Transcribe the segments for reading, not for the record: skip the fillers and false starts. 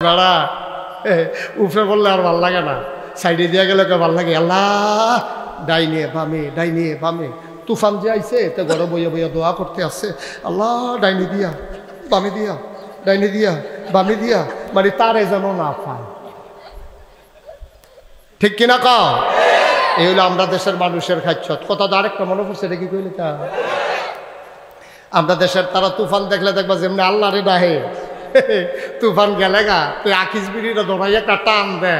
বেড়া উপরে বললে আর ভাল লাগে না, সাইডে দিয়ে গেলে ভাল লাগে। আল্লাহ ডাইনে বামে তুফান যে আইছে তো ঘরে বইয়া বইয়া দোয়া করতে আসছে, আল্লাহ ডাইনে দিয়া বামে দিয়া ডাইনে দিয়া বামে দিয়া, মানে তারে যেন না পায়। ঠিক কিনা ক? এই হলো আমরা দেশের মানুষের খাচ্ছত। কথা তো আরেকটা মনে পড়ছে, এটা কি কইলে তা আমরা দেশের তারা তুফান দেখলে দেখবা যেমনি আল্লাহ রে ডাহে, তুফান গেলে গা তুই আকিস বিড়িটা ধরাই একটা টান দে,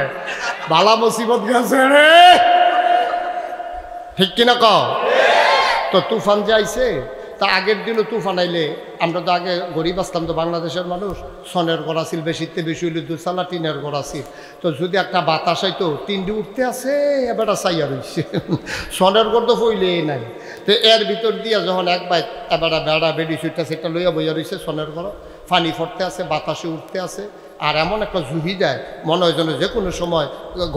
বালা মুসিবত গেছে রে। ঠিক কিনা ক? তো তুফান যে আইছে, তা আগের দিনও তুফান আইলে আমরা তো আগে গরিব আসতাম, তো বাংলাদেশের মানুষ সনের ঘর আছিল, বেশিতে বেশি হইলে দুসালা টিনের ঘর আছিল। তো যদি একটা বাতাস হইতো টিনটি উঠতে আছে এবার চাইয়া রয়েছে, সনের ঘর তো ফইলে নাই। তো এর ভিতর দিয়া যখন একবার এবার বেড়া বেড়ি সুইটা সেটা লইয়া বইয়া রয়েছে সনের ঘর, পানি ফটতে আছে বাতাসে উঠতে আছে, আর এমন একটা জুহি যায় মনে হয় যেন যে কোনো সময়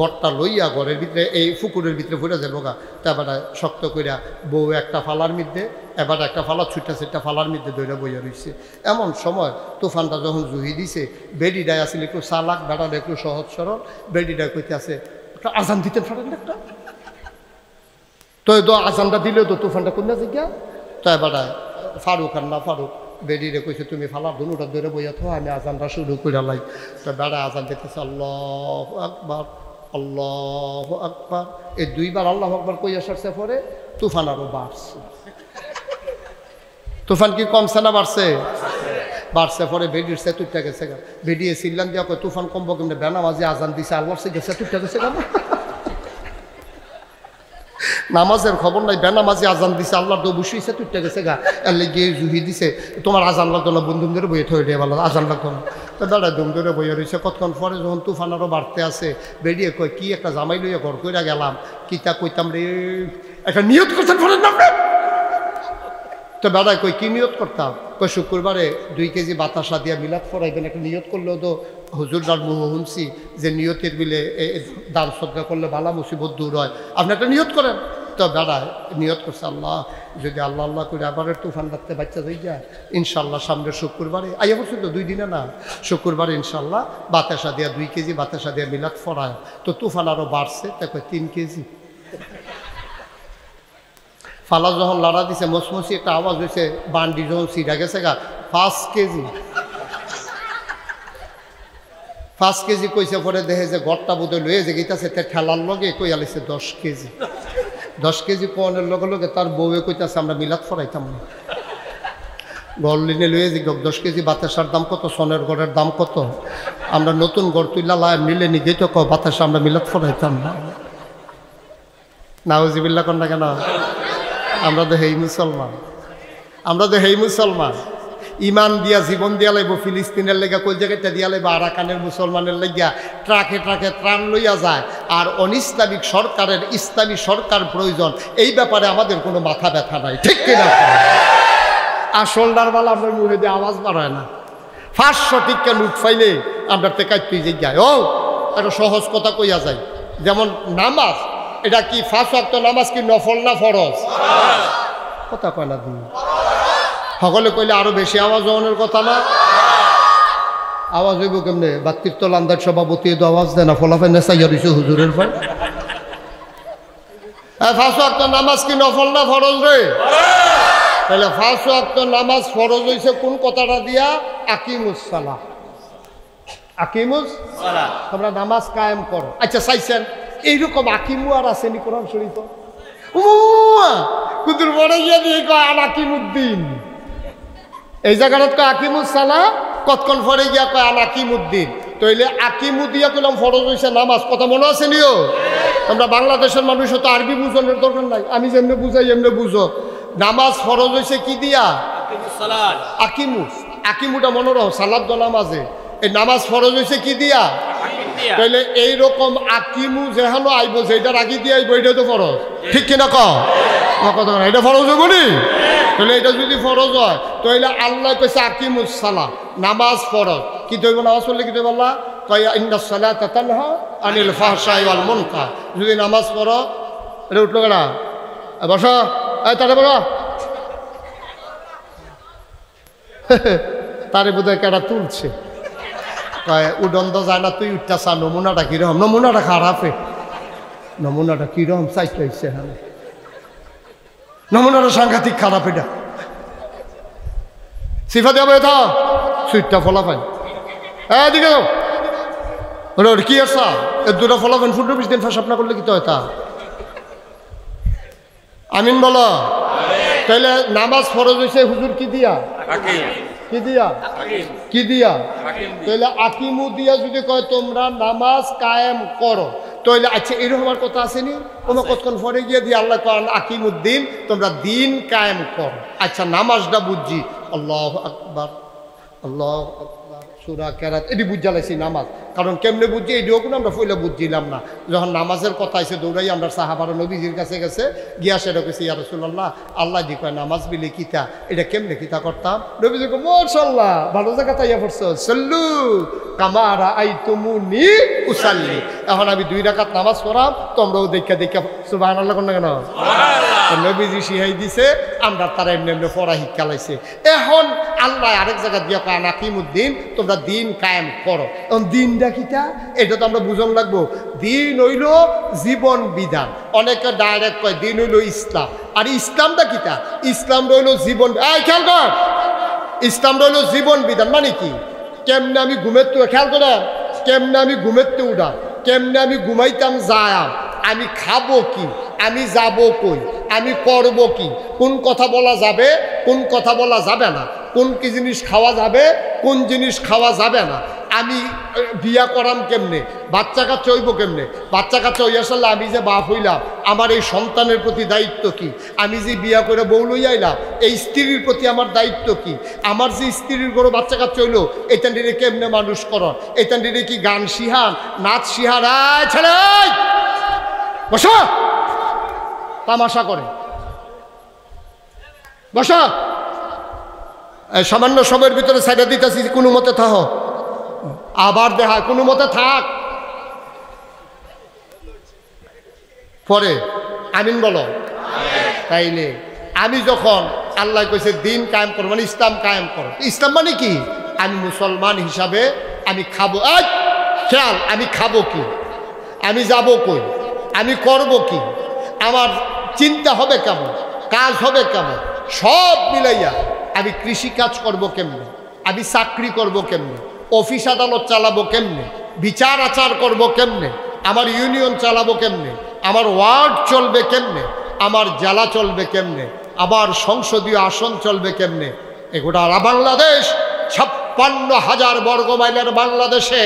ঘরটা লইয়া ঘরের ভিতরে এই পুকুরের ভিতরে ফুটে যাবো গা। তো এবার শক্ত কইরা বউ একটা ফালার মধ্যে, এবার একটা ফালা ছুটা সেটা ফালার মধ্যে দইরা বইয়া রয়েছে। এমন সময় তুফানটা যখন জুহি দিছে, বেডিটায় আসলে একটু চালাক, বেড়াটা একটু সহজ সরল, বেডিটায় কইতে আছে একটা আজান দিতেন ফাটেন একটা, তো আজানটা দিলেও তো তুফানটা কোন জিজ্ঞা। তো এবার ফারুক আর না ফারুক বেডিরে কইছে তুমি ফালা দুটা ধরে বইয়া থো, আমি আজানটা শুরু করে লাই। তো বেড়া আজান দিতেছে আল্লাহু আকবার আল্লাহু আকবার, এই দুইবার আল্লাহু আকবার কইয়া সারছে পরে তুফান আরো বাড়ছে। তুফান কি কমছে না বাড়ছে? বাড়ছে পরে বেডির সে তুইটা গেছে গা, বেডিয়ে সিল্লান দিয়া কয় তুফান কমবো কেমনে, বেনামাজি আজান দিছে আল্লাহর সে গেছে তুইটা গেছে গা। নামাজের খবর নাই, বেনামাজি আজান দিছে আল্লাহর দো বসিয়েছে তুইটা গেছে গা, এর লেগে জুহি দিছে তোমার আজান লাগতো না, বন্ধু ধরে বইয়ে থয়ে দিয়ে ভালো আজান লাগতো না। তো বেড়া দুম ধরে বইয়ে রয়েছে। কতক্ষণ পরে যখন তুফান আরও বাড়তে আসে, বেরিয়ে কয় কি একটা জামাই লইয়া ঘর কইরা গেলাম, কিতা কইতাম রে, একটা নিয়ত করছেন ফরেন না। তো বেড়ায় কই কি নিয়ত করতাম, কই শুক্রবারে 2 কেজি বাতাসা দিয়া মিলাদ ফরাইবেন, একটা নিয়ত করলেও তো হুজুরদার মুহ শুনছি যে নিয়তের বিলে দান সদকা করলে বালা মুসিবত দূর হয়, আপনি একটা নিয়ত করেন। তো বেড়ায় নিয়ত করছে আল্লাহ যদি আল্লাহ আল্লাহ করে আবারের তুফান রাখতে বাচ্চা হয়ে যায় ইনশাল্লাহ সামনের শুক্রবারে আইয়া বলছি তো 2 দিনে না, শুক্রবারে ইনশাল্লাহ বাতাসা দিয়া 2 কেজি বাতাসা দিয়া মিলাদ ফরায়। তো তুফান আরও বাড়ছে, তাকে 3 কেজি ফালা যখন লাড়া দিছে মসমসি একটা আওয়াজ হয়েছে, বান্ডি যখন সিটা গেছে গা 5 কেজি 5 কেজি কইছে পরে দেখে যে ঘরটা বোধ লয়ে যে গীতাছে তে ঠেলার লগে কই আলিছে 10 কেজি 10 কেজি কোনের লগে লগে তার বউয়ে কইতাছে আমরা মিলাদ ফরাইতাম না। ঘর লিনে লয়ে যে 10 কেজি বাতাসার দাম কত, সোনের ঘরের দাম কত, আমরা নতুন ঘর তুইলা লাই নিলে নিগেই তো বাতাসা আমরা মিলাদ ফরাইতাম না। নাউজিবিল্লাহ কন না কেন? আমরা তো হেই মুসলমান, আমরা তো হেই মুসলমান, ইমান দিয়া জীবন দিয়া লাইব, ফিলিস্তিনের লেগা কই জায়গাটা দিয়া লাইব, আরাকানের মুসলমানের লেগিয়া ট্রাকে ট্রাকে ত্রাণ লইয়া যায়, আর অনিসলামিক সরকারের ইসলামী সরকার প্রয়োজন, এই ব্যাপারে আমাদের কোনো মাথা ব্যথা নাই। ঠিক কিনা? আসলদার বেলা আমরা মুখে দিয়ে আওয়াজ বাড়ায় না, 500 টিকা লুট ফাইলে আমরা টেকাই তুই যে যাই। ও একটা সহজ কথা কইয়া যায়, যেমন নামাজ, এটা কি 5 ওয়াক্ত নামাজ কি নফল না ফরজ? কথা কয় না দিন সকলে কইলে আরো বেশি আওয়াজ হওয়ার কথা না। আওয়াজ হইব কেমনে? বাত্তির তো লান্দার সভাপতি তো আওয়াজ দেয় না, ফলাফেন নেশাইয়া দিছে হুজুরের পর। 5 ওয়াক্ত নামাজ কি নফল না ফরজ রে? তাহলে 5 ওয়াক্ত নামাজ ফরজ হইছে কোন কথাটা দিয়া? আকিমুস সালাহ, আকিমুস সালাহ, তোমরা নামাজ কায়েম করো। আচ্ছা চাইছেন এইরকম আকিমু আর আসেনি কোরআন শরীফ? কুতুর বড় গিয়ে দিয়ে কয় আকিমুদ্দিন, এই জায়গাটা কয় আকিমুস সালাহ, কতক্ষণ পরে গিয়া কয় আকিমুদ্দিন। তাইলে আকিমু দিয়া কইলাম ফরজ হইছে নামাজ, কথা মনে আছে নিও? তোমরা বাংলাদেশের মানুষ তো আরবি বুঝানোর দরকার নাই, আমি যেমনি বুঝাই এমনি বুঝো। নামাজ ফরজ হইছে কি দিয়া? আকিমুস, আকিমুটা মনে রাখো, সালাদ দ নামাজে, এই নামাজ ফরজ হইছে কি দিয়া? তাইলে এইরকম আকিমু যেহানো আইব, যেটার আগে দিয়ে আইব এটা তো ফরজ। ঠিক কিনা ক? এটা ফরজ হইব নি? তাহলে এটা যদি ফরজ হয় তাহলে আল্লাহ কইছে আকিমুস সালাহ, নামাজ ফরজ। কি তৈব নামাজ পড়লে কি তৈব? আল্লাহ কয় ইন্নাস সালাতা তানহা আনিল ফাহশাই ওয়াল মুনকার। যদি নামাজ পড়ো, এটা উঠলো কেনা বসো, তারে বলো তারে বোধহয় কেটা তুলছে। কয় উডন্দ যায় না তুই উঠটা চা নমুনাটা কিরকম নমুনাটা খারাপে নমুনাটা কিরকম চাইতে হচ্ছে হ্যাঁ নমুনাটা সাংঘাতিক খারাপ এটা সিফা দেবে এটা সুইটটা ফলা পাই এদিকে যাও ওটা কি আসা এর দুটো ফলাফেন 15-20 দিন ফাঁস আপনার করলে কি তো এটা আমিন বলো তাহলে নামাজ ফরজ হয়েছে হুজুর কি দিয়া কি দিয়া কি দিয়া তাহলে আকিমু দিয়া যদি কয় তোমরা নামাজ কায়েম করো তাহলে আচ্ছা এরকম আমার কথা আসেনি তোমরা কতক্ষণ পরে গিয়ে দিয়ে আল্লাহ কন আকিমুদ্দিন তোমরা দিন কায়েম করো আচ্ছা নামাজটা বুঝছি আল্লাহু আকবার আল্লাহু আকবার সূরা কেরাত এটি বুঝা লাইছি নামাজ কারণ কেমনে বুঝছি এটিও কোনো আমরা পয়লা বুঝছিলাম না যখন নামাজের কথা এসে দৌড়াই আমরা সাহাবারা নবীজির কাছে গেছে গিয়া সেটা কেছি ইয়া রাসূলুল্লাহ আল্লাহ দি কয় নামাজ বিলে কিতা এটা কেমনে কিতা করতাম নবীজি কয় মাশাআল্লাহ ভালো জায়গা তাইয়া পড়ছো সাল্লু কামা রাআইতুমুনি উসাল্লি এখন আমি 2 রাকাত নামাজ পড়াম তোমরাও দেখা দেখা সুবহানাল্লাহ কোন কেন সুবহানাল্লাহ নবীজি শিখাই দিছে আমরা তারা এমনি এমনি পড়া শিক্ষা লাইছে এখন আল্লাহ আরেক জায়গা দিয়া কয় আকিমুদ্দিন তোমরা দিন কায়েম করো এখন দিনটা কিটা এটা তো আমরা বুঝন লাগবো দিন হইল জীবন বিধান অনেকে ডাইরেক্ট কয় দিন হইল ইসলাম আর ইসলামটা কিটা ইসলাম রইল জীবন খেয়াল কর ইসলাম রইল জীবন বিধান মানে কি কেমনে আমি ঘুমের তো খেয়াল করে কেমনে আমি ঘুমের তো উঠাম কেমনে আমি ঘুমাইতাম যায়াম আমি খাবো কি আমি যাব কই আমি করব কি কোন কথা বলা যাবে কোন কথা বলা যাবে না কোন কি জিনিস খাওয়া যাবে কোন জিনিস খাওয়া যাবে না আমি বিয়া করাম কেমনে বাচ্চা কাচ্চা হইব কেমনে বাচ্চা কাচ্চা হইয়া সারলে আমি যে বাপ হইলাম আমার এই সন্তানের প্রতি দায়িত্ব কি আমি যে বিয়া করে বউ লই আইলাম এই স্ত্রীর প্রতি আমার দায়িত্ব কি আমার যে স্ত্রীর গরু বাচ্চা কাচ্চা হইলো এটান ডিরে কেমনে মানুষ করন এটান ডিরে কি গান শিহান নাচ শিহান ছেলে বসো তামাশা করে বসো সামান্য সময়ের ভিতরে সাইডা দিতেছি কোনো মতে থাক আবার দেখা কোনো মতে থাক পরে আমিন বলো তাইলে আমি যখন আল্লাহ কইছে দিন কায়েম করো মানে ইসলাম কায়েম করো ইসলাম মানে কি আমি মুসলমান হিসাবে আমি খাবো খেয়াল আমি খাবো কি আমি যাব কই আমি করব কি আমার চিন্তা হবে কেমন কাজ হবে কেমন সব মিলাইয়া আমি কৃষিকাজ করব কেমনে আমি চাকরি করব কেমনে অফিস আদালত চালাবো কেমনে বিচার আচার করব কেমনে আমার ইউনিয়ন চালাবো কেমনে আমার ওয়ার্ড চলবে কেমনে আমার জেলা চলবে কেমনে আমার সংসদীয় আসন চলবে কেমনে এগোটা বাংলাদেশ 56,000 বর্গ মাইলের বাংলাদেশে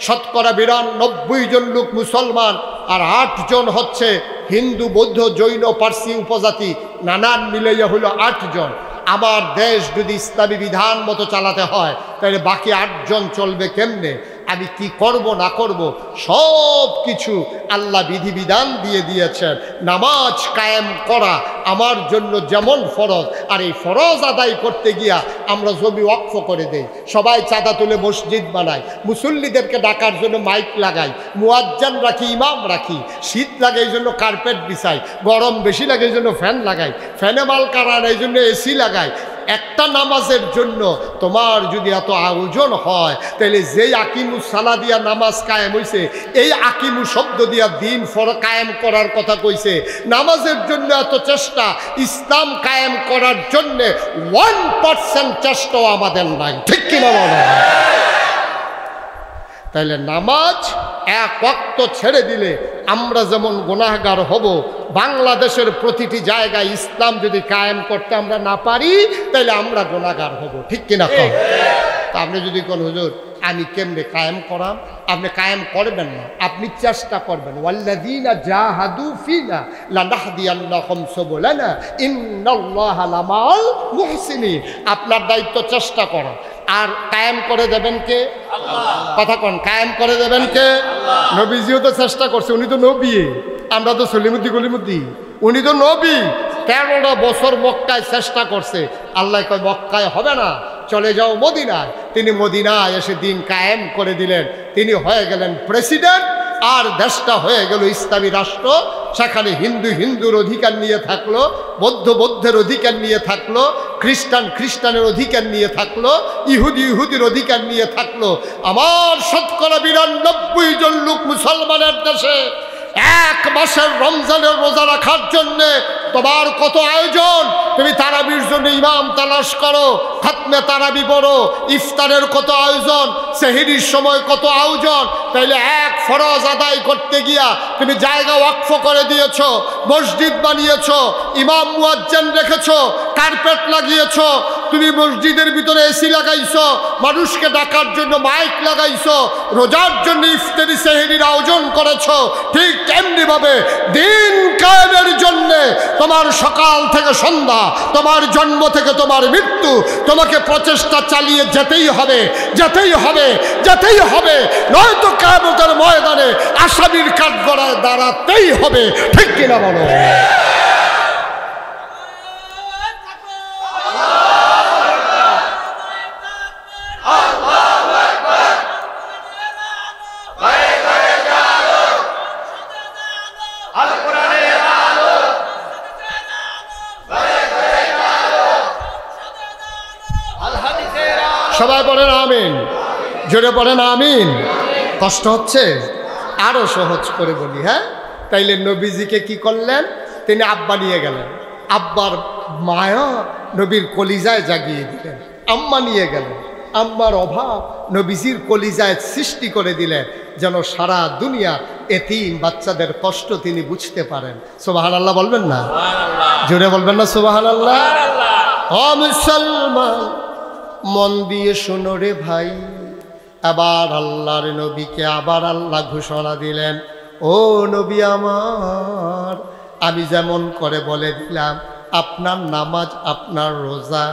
শতকরা 92 জন লোক মুসলমান আর 8 জন হচ্ছে হিন্দু বৌদ্ধ জৈন পার্সি উপজাতি নানান মিলাইয়া হলো 8 জন আমার দেশ যদি ইসলামী বিধান মতো চালাতে হয় তাহলে বাকি 8 জন চলবে কেমনে আমি কি করব না করব সব কিছু আল্লাহ বিধিবিধান দিয়ে দিয়েছেন নামাজ কায়েম করা আমার জন্য যেমন ফরজ আর এই ফরজ আদায় করতে গিয়া আমরা জমি ওয়াকফ করে দেই সবাই চাঁদা তুলে মসজিদ বানাই মুসল্লিদেরকে ডাকার জন্য মাইক লাগাই মুয়াজ্জান রাখি ইমাম রাখি শীত লাগে এই জন্য কার্পেট বিছাই গরম বেশি লাগে এই জন্য ফ্যান লাগাই ফ্যানে মাল কারান এই জন্য এসি লাগাই একটা নামাজের জন্য তোমার যদি এত আয়োজন হয় তাহলে যেই আকিমু সালা দিয়া নামাজ কায়েম হইছে এই আকিমু শব্দ দিয়া দিন কায়েম করার কথা কইছে নামাজের জন্য এত চেষ্টা ইসলাম কায়েম করার জন্য 1% চেষ্টাও আমাদের নাই ঠিক কিনা বলো তাইলে নামাজ এক ওয়াক্ত ছেড়ে দিলে আমরা যেমন গুনাহগার হব বাংলাদেশের প্রতিটি জায়গায় ইসলাম যদি কায়েম করতে আমরা না পারি তাহলে আমরা গুনাহগার হব ঠিক কিনা কম তা আপনি যদি কোন হুজুর আমি কেমনে কায়েম করাম আপনি কায়েম করবেন না আপনি চেষ্টা করবেন ওয়াল্লাযীনা জাহাদু ফিনা লানাহদিয়ান্নাহুম সুবুলানা ইন্নাল্লাহা লামাল মুহসিনিন আপনার দায়িত্ব চেষ্টা করা আর কায়েম করে দেবেন কে আল্লাহ কথা কোন কায়েম করে দেবেন কে আল্লাহ নবীজিও তো চেষ্টা করছে উনি তো নবী আমরা তো সলিমুদ্দি গলিমুদ্দি উনি তো নবী 13টা বছর মক্কায় চেষ্টা করছে আল্লাহ কয় মক্কায় হবে না চলে যাও মদিনায় তিনি মদিনায় এসে দিন কায়েম করে দিলেন তিনি হয়ে গেলেন প্রেসিডেন্ট আর দেশটা হয়ে গেল ইসলামী রাষ্ট্র সেখানে হিন্দু হিন্দুর অধিকার নিয়ে থাকলো, বৌদ্ধ বৌদ্ধের অধিকার নিয়ে থাকলো, খ্রিস্টান খ্রিস্টানের অধিকার নিয়ে থাকলো, ইহুদি ইহুদির অধিকার নিয়ে থাকলো। আমার শতকরা ৯২ জন লোক মুসলমানের দেশে এক মাসের রমজানের রোজা রাখার জন্যে তোমার কত আয়োজন। তুমি তারাবির জন্য ইমাম তালাশ করো, খাতমে তারাবি পড়ো, ইফতারের কত আয়োজন, সেহরির সময় কত আয়োজন। তাইলে এক ফরজ আদায় করতে গিয়া তুমি জায়গা ওয়াকফ করে দিয়েছ, মসজিদ বানিয়েছ, ইমাম মুয়াজ্জিন রেখেছ, কার্পেট লাগিয়েছ, তুমি মসজিদের ভিতরে এসি লাগাইছ, মানুষকে ডাকার জন্য মাইক লাগাইছ, রোজার জন্য ইফতারি সেহরির আয়োজন করেছ। ঠিক তেমনি ভাবে দিন কায়েমের জন্যে তোমার সকাল থেকে সন্ধ্যা, তোমার জন্ম থেকে তোমার মৃত্যু, তোমাকে প্রচেষ্টা চালিয়ে যেতেই হবে, যেতেই হবে, যেতেই হবে, নয়তো কিয়ামতের ময়দানে আসামির কাঠগড়ায় দাঁড়াতেই হবে। ঠিক কিনা বলো? সবাই বলেন আমিন, জোরে বলেন আমিন। কষ্ট হচ্ছে? আরো সহজ করে বলি। হ্যাঁ, তাইলে নবীজিকে কি করলেন? তিনি আব্বা নিয়ে গেলেন, আব্বার মায়া নবীর কলিজায় জাগিয়ে দিলেন, আম্মা নিয়ে গেলেন, আম্মার অভাব নবীজির কলিজায় সৃষ্টি করে দিলেন, যেন সারা দুনিয়া এতিম বাচ্চাদের কষ্ট তিনি বুঝতে পারেন। সুবহানাল্লাহ বলবেন না? জোরে বলবেন না সুবহানাল্লাহ? ও মুসলমান, মন দিয়ে শোনো রে ভাই, আবার আল্লাহর নবীকে আবার আল্লাহ ঘোষণা দিলেন, ও নবী আমার, আমি যেমন করে বলে দিলাম, আপনার নামাজ, আপনার রোজা,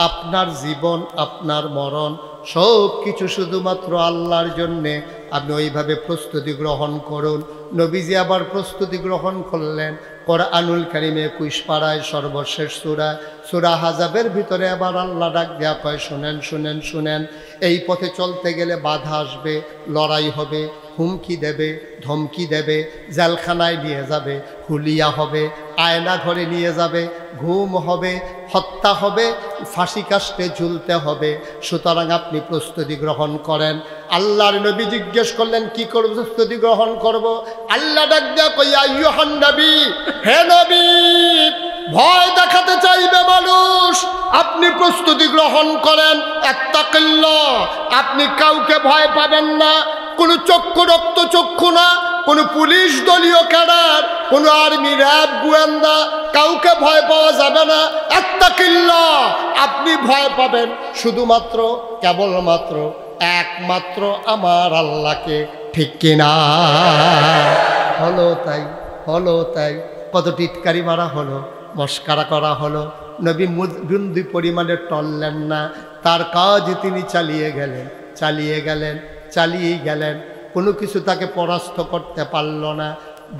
আপনার জীবন, আপনার মরণ সব কিছু শুধুমাত্র আল্লাহর জন্যে, আপনি ওইভাবে প্রস্তুতি গ্রহণ করুন। নবীজি আবার প্রস্তুতি গ্রহণ করলেন। কোরআনুল কারীমে ২১ পারায় সর্বশেষ সূরা, সূরা হাজাবের ভিতরে আবার আল্লাহ ডাক দেয়া কয়, শুনেন শুনেন শুনেন, এই পথে চলতে গেলে বাধা আসবে, লড়াই হবে, হুমকি দেবে, ধমকি দেবে, জেলখানায় নিয়ে যাবে, হুলিয়া হবে, আয়না ঘরে নিয়ে যাবে, ঘুম হবে, হত্যা হবে, ফাঁসি কাস্টে ঝুলতে হবে। সুতরাং আপনি প্রস্তুতি গ্রহণ করেন। আল্লাহর নবী জিজ্ঞেস করলেন, কি করব? প্রস্তুতি গ্রহণ করব। আল্লাহ ডাক দেয়া কই, আইয়ুহান নবী, হে নবী, ভয় দেখাতে চাইবে মানুষ, আপনি প্রস্তুতি গ্রহণ করেন। ইত্তাকিল্লাহ, আপনি কাউকে ভয় পাবেন না, কোনো চক্ষু রক্ত চক্ষু না, কোনো পুলিশ দলীয় ক্যাডার, কোনো আর্মি র্যাব গোয়েন্দা, কাউকে ভয় পাওয়া যাবে না। ইত্তাকিল্লাহ, আপনি ভয় পাবেন শুধুমাত্র, কেবলমাত্র, একমাত্র আমার আল্লাহকে। ঠিক কিনা? হলো তাই, হলো তাই। কত টিটকারি মারা হলো, মস্কারা করা হলো, নবী বিন্দু পরিমাণে টললেন না, তার কাজ তিনি চালিয়ে গেলেন, চালিয়ে গেলেন, চালিয়ে গেলেন। কোনো কিছু তাকে পরাস্ত করতে পারল না।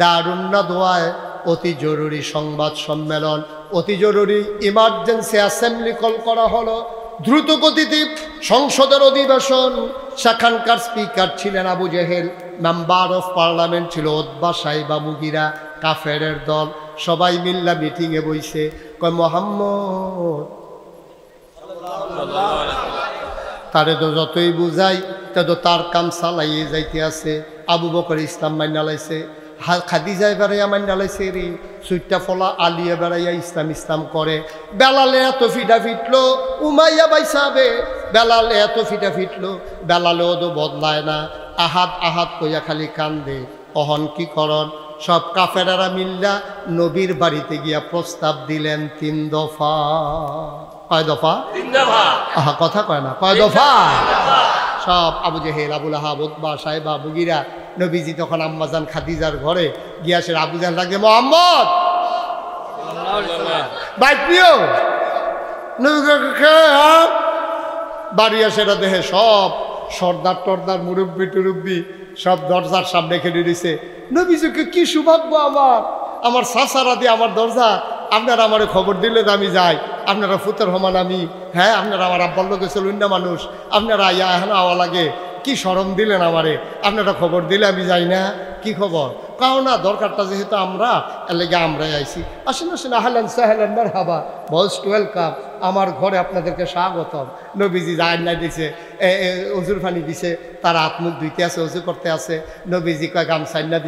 দারুন নাদওয়ায় অতি জরুরি সংবাদ সম্মেলন, অতি জরুরি ইমার্জেন্সি অ্যাসেম্বলি কল করা হলো, দ্রুত গতিতে সংসদের অধিবেশন। সেখানকার স্পিকার ছিলেন Abu Jahl, member of parliament ছিল উতবা সাইবা মুগিরা, কাফেরের দল। সবাই মিল্লা মিটিংয়ে বইছে, কয় মুহাম্মদ, তারে তো যতই বুঝাই তত তার কাম চালাইয়ে যাইতে আছে। আবু বকর ইসলাম মাইনা লাইছে, খাদিজা বেড়াইয়া মাইনা লাইছে রে, সুইটটা ফলা আলিয়া বেড়াইয়া ইসলাম ইসলাম করে। বেলালে এত ফিটা ফিটলো, উমাইয়া বাইসাবে, বেলালে এত ফিটা ফিটলো, বেলালেও তো বদলায় না, আহাত আহাত কইয়া খালি কান্দে। অহন কি করন? সব কাফেরারা মিল্লা নবীর বাড়িতে গিয়া প্রস্তাব দিলেন ৩ দফা। কয় দফা? ৩ দফা। আহা, কথা কয় না, কয় দফা? সব আবু জেহেল, আবুল আহাব, উতবা সাইবা মুগিরা। নবীজি তখন আম্মাজান খাদিজার ঘরে গিয়া সে আবু জাহেল লাগে, মোহাম্মদ বাইক নিও। বাড়ি আসে দেহে সব সর্দার টর্দার, মুরব্বী টুরব্বী সব দরজার সামনে খেলে দিছে। নবীজিকে কি সৌভাগ্য আমার, আমার সাসারা দিয়ে আমার দরজা, আপনারা আমারে খবর দিলে আমি যাই, আপনারা ফুতের হমান আমি, হ্যাঁ আপনারা আমার আব্বার লোকে চলুন না মানুষ, আপনারা ইয়া এখন আওয়া লাগে, কি শরম দিলেন আমারে, আপনারা খবর দিলে আমি যাই না। কি খবর? কাও না, দরকারটা যেহেতু আমরা, এর লেগে আমরাই আইছি। আসেন আসেন, আহলান সাহলান মারহাবা, মোস্ট ওয়েলকাম। আমার ঘরে আপনাদেরকে স্বাগতম। নবীজি রান্না দিছে, অজুর পানি দিছে, তারা হাত মুখ ধুইতে আছে, অজু করতে আছে। নবীজি কয় গামছাইনা দিছে।